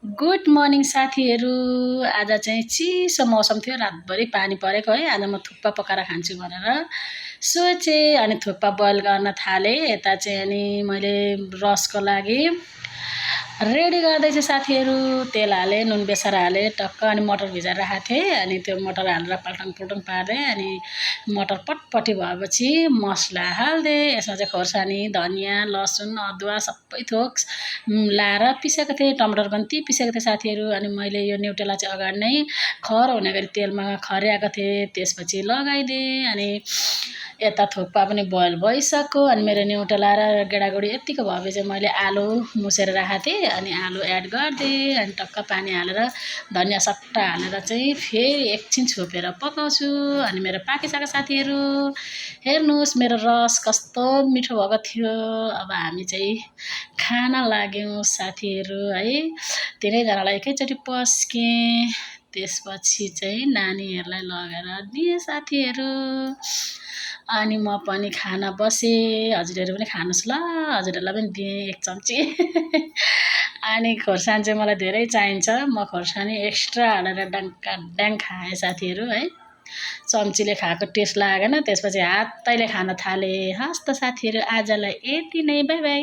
Good morning साथीहरू। आज चाहिँ चिसो मौसम थियो, रातभरि पानी परेको है। आज म थुक्पा पकाएर खान्छु भनेर सोचेँ अनि थुक्पा बोइल गर्न थालेँ। यता चाहिँ अनि मैले रसको लागि रेडी गर्दैछु साथीहरू। तेल हालेँ, नुन बेसार हालेँ टक्क, अनि मटर भिजाएर राखेको थिएँ। अनि त्यो मटर हालेर पल्टङ पुल्टङ पार्दै अनि मटर पटपटी भएपछि मसला हाल्दिएँ। यसमा चाहिँ खोर्सानी, धनियाँ, लसुन, अदुवा सबै थोक लाएर पिसेको थिएँ। टमाटर पनि ती पिसेको थिएँ साथीहरू। अनि मैले यो न्युटेला चाहिँ अगाडि नै खर हुने गरी तेलमा खर्याएको थिएँ, त्यसपछि लगाइदिएँ। अनि यता थुक्पा पनि बोइल भइसक्यो। अनि मेरो न्युटेला र गेडागुडी यत्तिको भएपछि मैले आलु मुसेर राखेको थिएँ, अनि आलु एड गरिदिएँ। अनि टक्क पानी हालेर धनियाँ सट्टा हालेर चाहिँ फेरि एकछिन छोपेर पकाउँछु। अनि मेरो पाकिसक्यो साथीहरू। हेर्नुहोस् मेरो रस कस्तो मिठो भएको थियो। अब हामी चाहिँ खान लाग्यौँ साथीहरू है। तिनैजनालाई एकैचोटि पस्केँ, त्यसपछि चाहिँ नानीहरूलाई लगेर दिएँ साथीहरू। अनि म पनि खान बसेँ। हजुरहरू पनि खानुहोस् ल, हजुरहरूलाई पनि दिएँ एक चम्ची। अनि खोर्सानी चाहिँ मलाई धेरै चाहिन्छ, म खोर्सानी एक्स्ट्रा हालेर ड्याङ खाएँ साथीहरू है। चम्चीले खाएको टेस्ट लागेन, त्यसपछि हातैले खान थालेँ। हस् त साथीहरू, आजलाई यति नै, बाई बाई।